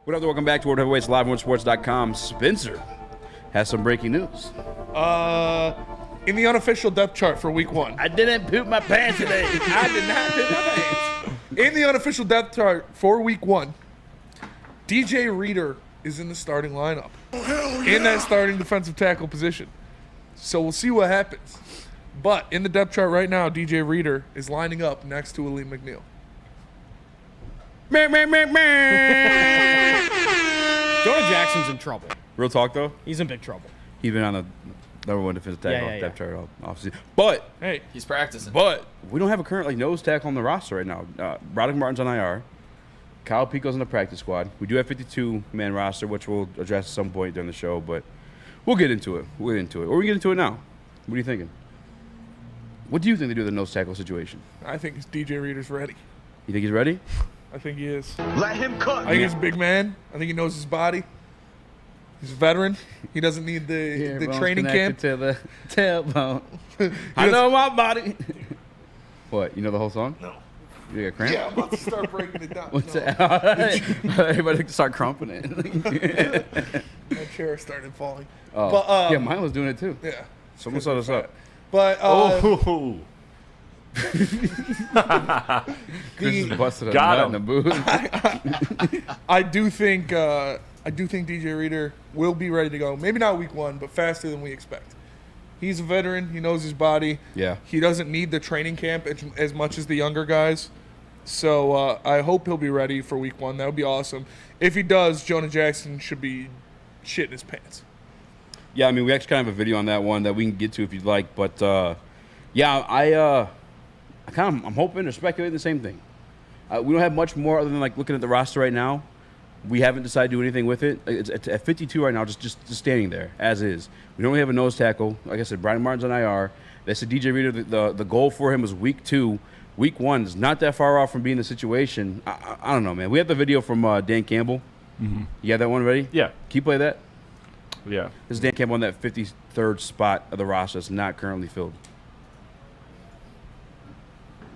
What up, welcome back to World Heavyweights live on sports.com. Spencer has some breaking news. In the unofficial depth chart for week 1. I didn't poop my pants today. I did not poop my pants. In the unofficial depth chart for week 1, DJ Reader is in the starting lineup. In that starting defensive tackle position. So we'll see what happens. But in the depth chart right now, DJ Reader is lining up next to Aleem McNeil. Jonah Jackson's in trouble. Real talk, though? He's in big trouble. He's been on the number 1 defensive tackle depth chart off season. But Hey, He's practicing. But we don't have a current nose tackle on the roster right now. Broderick Martin's on IR. Kyle Pico's in the practice squad. We do have 52-man roster, which we'll address at some point during the show, but we'll get into it. Or we can get into it now. What are you thinking? What do you think they do with the nose tackle situation? I think DJ Reader's ready. You think he's ready? I think he is. Let him cook. I think he's a big man. I think he knows his body. He's a veteran. He doesn't need the training camp. To the tailbone. I know my body. What? You know the whole song? No. You got cramp? Yeah, I'm about to start breaking it down. What's No. that? Everybody start crumping it. My chair started falling. Oh. But, yeah, mine was doing it too. Yeah. Someone set us up. But Chris just busted a Got nut him. in the booth. I do think DJ Reader will be ready to go. Maybe not week 1, but faster than we expect. He's a veteran. He knows his body. Yeah. He doesn't need the training camp as much as the younger guys. So I hope he'll be ready for week 1. That would be awesome. If he does, Jonah Jackson should be shitting his pants. Yeah, I mean, we actually kind of have a video on that one that we can get to if you'd like. But, yeah, I'm hoping or speculating the same thing. We don't have much more other than, looking at the roster right now. We haven't decided to do anything with it. It's at 52 right now, just standing there, as is. We don't really have a nose tackle. Like I said, Brian Martin's on IR. They said DJ Reader, the goal for him was week 2. Week 1 is not that far off from being the situation. I don't know, man. We have the video from Dan Campbell. Mm-hmm. You have that one ready? Yeah. Can you play that? Yeah. This is Dan Campbell on that 53rd spot of the roster that's not currently filled.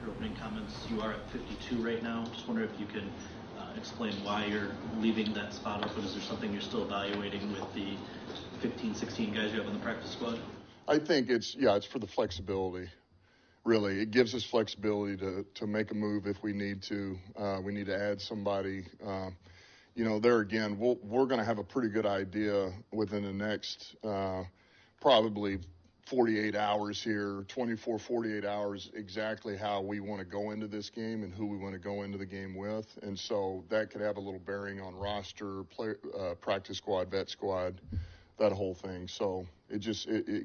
Your opening comments, you are at 52 right now. Just wonder if you can explain why you're leaving that spot open. Is there something you're still evaluating with the 15, 16 guys you have in the practice squad? I think it's for the flexibility. Really, it gives us flexibility to make a move if we need to. We need to add somebody. There again, we're going to have a pretty good idea within the next probably 48 hours here, 24, 48 hours, exactly how we want to go into this game and who we want to go into the game with. And so that could have a little bearing on roster, practice squad, vet squad, that whole thing. So it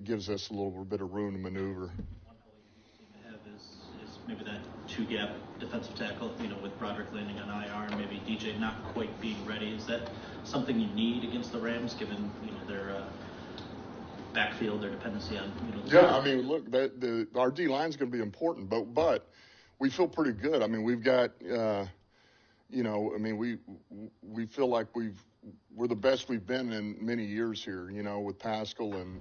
gives us a little bit of room to maneuver. Is maybe that 2-gap defensive tackle, with Broderick landing on IR and maybe DJ not quite being ready. Is that something you need against the Rams, given their backfield, their dependency on Yeah, I mean, look, our D line's going to be important, but we feel pretty good. I mean, we've got we feel like we're the best we've been in many years here. With Pascal and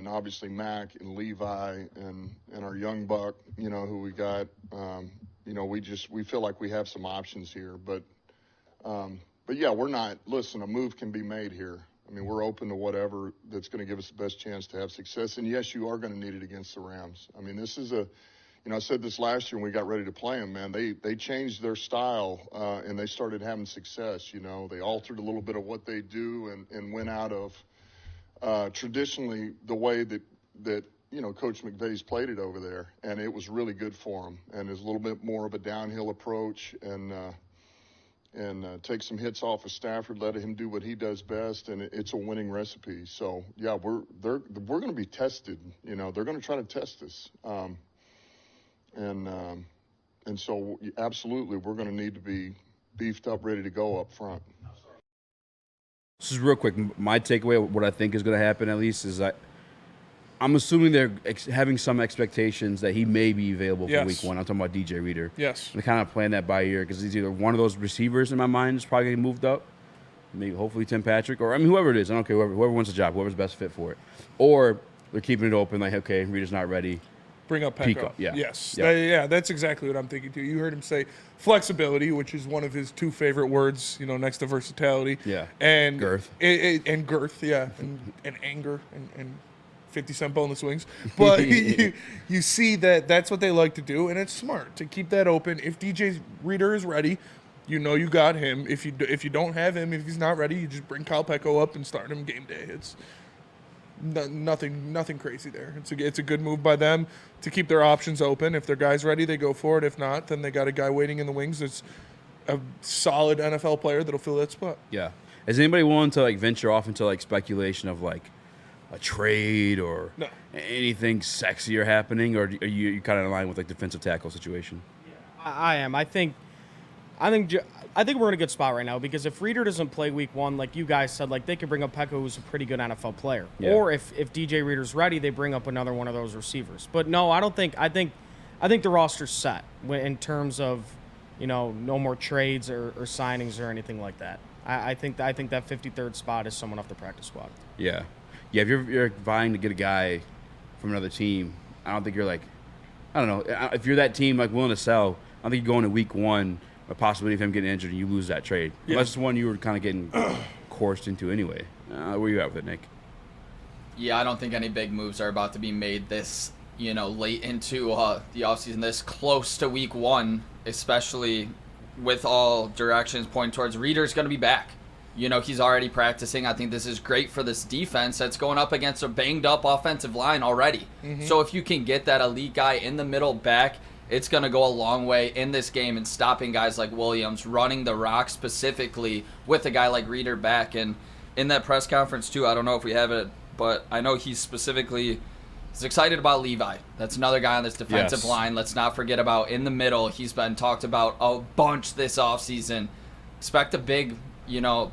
obviously Mac and Levi and our young buck, who we got. We feel like we have some options here, but yeah, we're not. Listen, a move can be made here. I mean, we're open to whatever that's going to give us the best chance to have success. And yes, you are going to need it against the Rams. I mean, this is I said this last year when we got ready to play them, man. They changed their style and they started having success. They altered a little bit of what they do and went out of traditionally the way that Coach McVay's played it over there, and it was really good for him. And it's a little bit more of a downhill approach and take some hits off of Stafford, let him do what he does best, and it's a winning recipe. So yeah, we're going to be tested. They're going to try to test us, and so absolutely we're going to need to be beefed up, ready to go up front. This is real quick. My takeaway, what I think is going to happen at least, is I'm assuming they're having some expectations that he may be available for week 1. I'm talking about DJ Reader. Yes. They're kind of playing that by ear because he's either one of those receivers in my mind is probably getting moved up, maybe hopefully Tim Patrick, or whoever it is. I don't care, whoever wants the job, whoever's best fit for it. Or they're keeping it open, like, okay, Reader's not ready. Bring up Pecco. Pico, yeah. Yes. Yeah. That's exactly what I'm thinking too. You heard him say flexibility, which is one of his 2 favorite words, next to versatility. Yeah. And Girth. And girth, yeah. And anger and 50-cent boneless wings. But you see that's what they like to do, and it's smart to keep that open. If DJ Reader is ready, you got him. If you don't have him, if he's not ready, you just bring Kyle Pecco up and start him game day. It's nothing crazy there. It's a good move by them to keep their options open. If their guy's ready, they go for it. If not, then they got a guy waiting in the wings that's a solid NFL player that'll fill that spot. Yeah. Is anybody willing to venture off into speculation of a trade or anything sexier happening, or are you kind of in line with defensive tackle situation? I am. I think we're in a good spot right now because if Reader doesn't play week 1, like you guys said, they could bring up Pecco, who's a pretty good NFL player. Yeah. Or if DJ Reader's ready, they bring up another one of those receivers. But no, I don't think. I think the roster's set in terms of no more trades or signings or anything like that. I think that 53rd spot is someone off the practice squad. Yeah. Yeah, if you're vying to get a guy from another team, I don't think you're I don't know. If you're that team willing to sell, I don't think you go into week 1 a possibility of him getting injured and you lose that trade. Yeah. Unless it's one you were kind of getting coursed into anyway. Where you at with it, Nick? Yeah, I don't think any big moves are about to be made this, late into the offseason, this close to week 1, especially with all directions pointing towards Reader's going to be back. He's already practicing. I think this is great for this defense that's going up against a banged-up offensive line already. Mm-hmm. So if you can get that elite guy in the middle back, it's going to go a long way in this game in stopping guys like Williams, running the rock specifically with a guy like Reader back. And in that press conference, too, I don't know if we have it, but I know he's excited about Levi. That's another guy on this defensive line. Let's not forget about in the middle. He's been talked about a bunch this offseason. Expect a big, I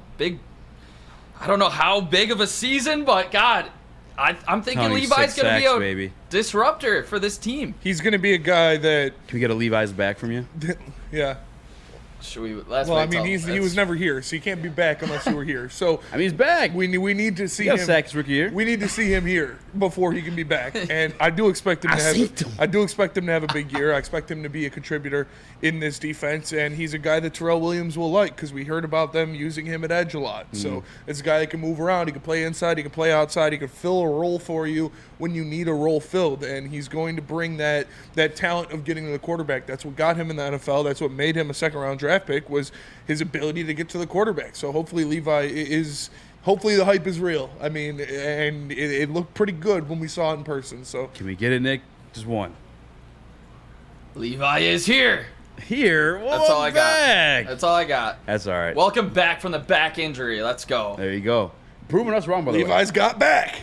don't know how big of a season, but God, I'm thinking Levi's going to be a disruptor for this team. He's going to be a guy that... Can we get a Levi's back from you? Yeah. Should we? He was never here, so he can't be back unless you were here. So he's back. We need to see him. Sack his rookie year. We need to see him here before he can be back, and I do expect him to have a big year. I expect him to be a contributor in this defense, and he's a guy that Terrell Williams will like because we heard about them using him at edge a lot. So it's a guy that can move around. He can play inside. He can play outside. He can fill a role for you when you need a role filled, and he's going to bring that talent of getting to the quarterback. That's what got him in the NFL. That's what made him a second-round draft pick, was his ability to get to the quarterback. So hopefully the hype is real. I mean, and it looked pretty good when we saw it in person. So can we get it, Nick? Just one. Levi is here. Here? Well, that's all I got. That's all I got. That's all right. Welcome back from the back injury. Let's go. There you go. Proving us wrong, by the way. Levi's got back.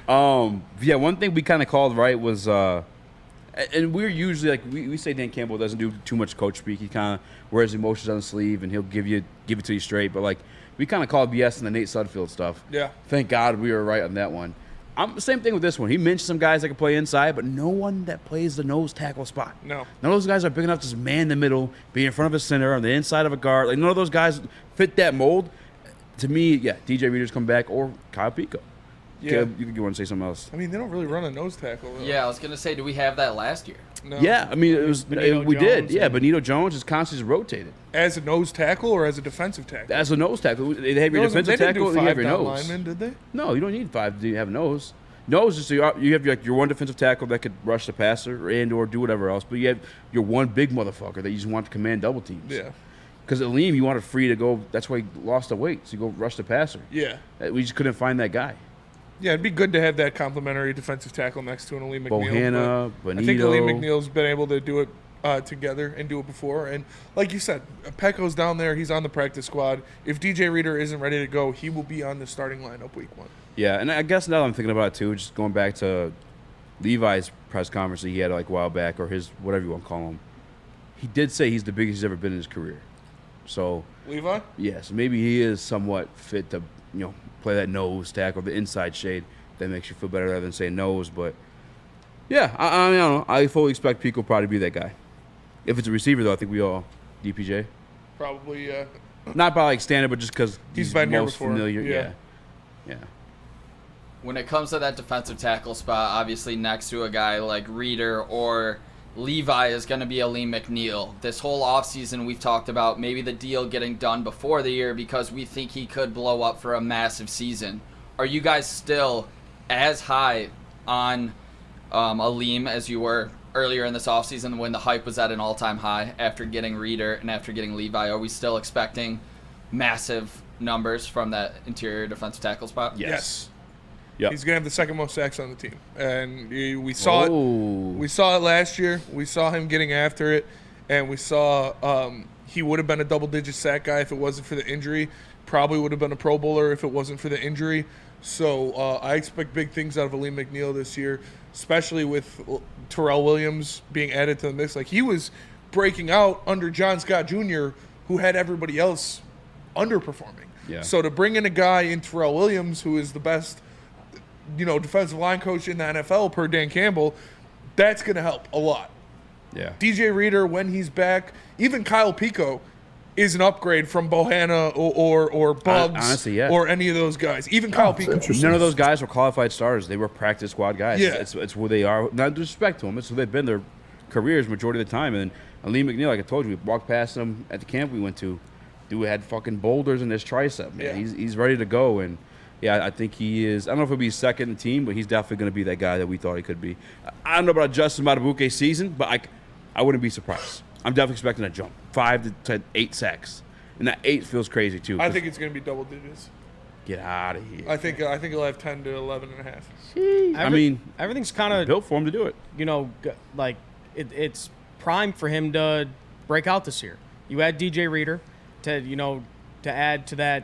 Yeah, one thing we kind of called right was, and we're usually we say Dan Campbell doesn't do too much coach speak. He kind of wears emotions on his sleeve and he'll give it to you straight. But we kind of called BS in the Nate Sudfeld stuff. Yeah. Thank God we were right on that one. Same thing with this one. He mentioned some guys that can play inside, but no one that plays the nose tackle spot. No. None of those guys are big enough to just man the middle, be in front of a center, on the inside of a guard. None of those guys fit that mold. To me, yeah, DJ Reader's come back or Kyle Pico. Yeah. You could go and say something else. I mean, they don't really run a nose tackle. Though. Yeah, I was going to say, do we have that last year? No. Yeah, I mean, we did. Yeah, and- Benito Jones is constantly rotated. As a nose tackle or as a defensive tackle? As a nose tackle. They have your defensive tackle and you have your nose. Linemen, did they? No, you don't need five to have nose. Nose is so you have your one defensive tackle that could rush the passer and or do whatever else, but you have your one big motherfucker that you just want to command double teams. Yeah. Because Aleem, you wanted free to go. That's why he lost the weight. So you go rush the passer. Yeah. We just couldn't find that guy. Yeah, it'd be good to have that complimentary defensive tackle next to an Aleem McNeil. Bohanna, Benito. I think Aleem McNeil's been able to do it together and do it before. And like you said, Pecco's down there. He's on the practice squad. If DJ Reader isn't ready to go, he will be on the starting lineup week 1. Yeah, and I guess now that I'm thinking about it too, just going back to Levi's press conference that he had a while back, or his whatever you want to call him, he did say he's the biggest he's ever been in his career. So Levi? yes, maybe he is somewhat fit to play that nose tackle, the inside shade. That makes you feel better rather than saying nose. But yeah, I don't know. I fully expect Pico probably to be that guy. If it's a receiver though, I think we all DPJ. Probably. Not by standard, but just because He's been here most before. familiar. Yeah. Yeah. when it comes to that defensive tackle spot, obviously next to a guy like Reeder or Levi is going to be Aleem McNeil. This whole offseason we've talked about maybe the deal getting done before the year because we think he could blow up for a massive season. Are you guys still as high on Aleem as you were earlier in this offseason when the hype was at an all-time high after getting Reeder and after getting Levi? Are we still expecting massive numbers from that interior defensive tackle spot? Yes. Yep. He's gonna have the second most sacks on the team, and we saw it. We saw it last year. We saw him getting after it, and we saw he would have been a double-digit sack guy if it wasn't for the injury. Probably would have been a Pro Bowler if it wasn't for the injury. So I expect big things out of Aleem McNeil this year, especially with Terrell Williams being added to the mix. Like, he was breaking out under John Scott Jr., who had everybody else underperforming. Yeah. So to bring in a guy in Terrell Williams, who is the best, defensive line coach in the NFL per Dan Campbell, that's going to help a lot. Yeah. DJ Reeder, when he's back, even Kyle Pico is an upgrade from Bohanna or Bugs honestly, yeah. or any of those guys. Even Kyle Pico. None of those guys were qualified starters. They were practice squad guys. Yeah. It's who they are. Not disrespect to them. It's who they've been their careers majority of the time. And Aleem McNeil, like I told you, we walked past him at the camp we went to. Dude had fucking boulders in his tricep, man. Yeah. He's ready to go. And, yeah, I think he is. I don't know if he'll be second in the team, but he's definitely going to be that guy that we thought he could be. I don't know about Justin Matabuke's season, but I wouldn't be surprised. I'm definitely expecting a jump. 5 to 8 sacks. And that 8 feels crazy, too. I think it's going to be double digits. Get out of here. I think he'll have 10 to 11 and a half. I mean, everything's kind of built for him to do it. Like it's prime for him to break out this year. You add DJ Reeder to add to that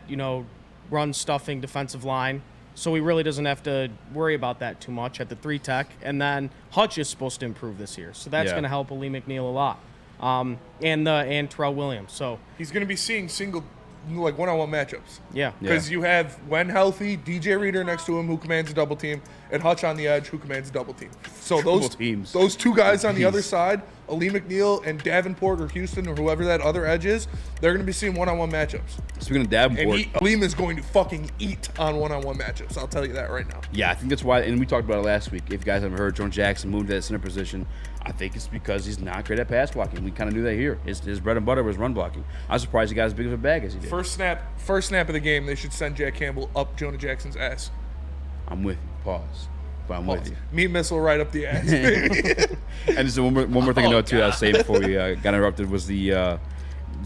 run stuffing defensive line, so he really doesn't have to worry about that too much at the 3 tech. And then Hutch is supposed to improve this year, so that's going to help Aleem McNeil a lot. And Terrell Williams. So he's going to be seeing one-on-one matchups. Yeah. Because you have, when healthy, DJ Reeder next to him who commands a double team, and Hutch on the edge who commands a double team. So those two guys on the other side, Aleem McNeil and Davenport or Houston or whoever that other edge is, they're going to be seeing one-on-one matchups. Speaking of Davenport, And Aleem is going to fucking eat on one-on-one matchups. I'll tell you that right now. yeah, I think that's why, and we talked about it last week. If you guys haven't heard, Jordan Jackson moved to that center position. I think it's because he's not great at pass blocking. We kind of knew that here. His bread and butter was run blocking. I was surprised he got as big of a bag as he did. First snap of the game, they should send Jack Campbell up Jonah Jackson's ass. I'm with you. Pause. But I'm with you. Meat missile right up the ass. And just one more thing to note, too, that I was saying before we got interrupted was the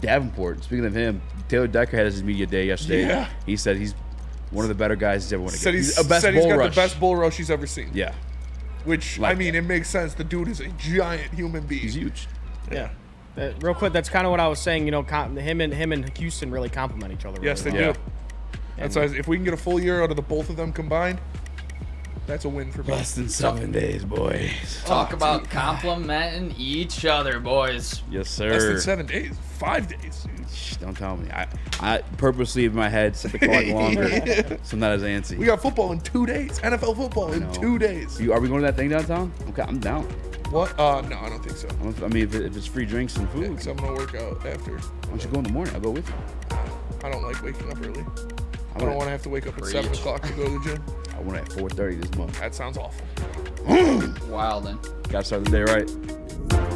Davenport. Speaking of him, Taylor Decker had his media day yesterday. Yeah. He said he's one of the better guys he's ever won against. Said he's got the best bull rush he's ever seen. Yeah. Which, it makes sense. The dude is a giant human being. He's huge. yeah. Real quick, that's kind of what I was saying. Him and Houston really complement each other. Yes, really they well. do. That's why if we can get a full year out of the both of them combined, that's a win for me. Less than 7 days, boys. Talk about complimenting each other, boys. Yes, sir. Less than 7 days. 5 days. Shh, don't tell me. I purposely in my head set the clock longer so I'm not as antsy. We got football in 2 days. NFL football in 2 days. Are we going to that thing downtown? Okay, I'm down. What? No, I don't think so. If it's free drinks and food, Because I'm going to work out after. why don't you go in the morning? I'll go with you. I don't like waking up early. I don't want to have to wake up at 7 o'clock to go to the gym. I want at 4:30 this month. That sounds awful. Wild, then. Got to start the day right.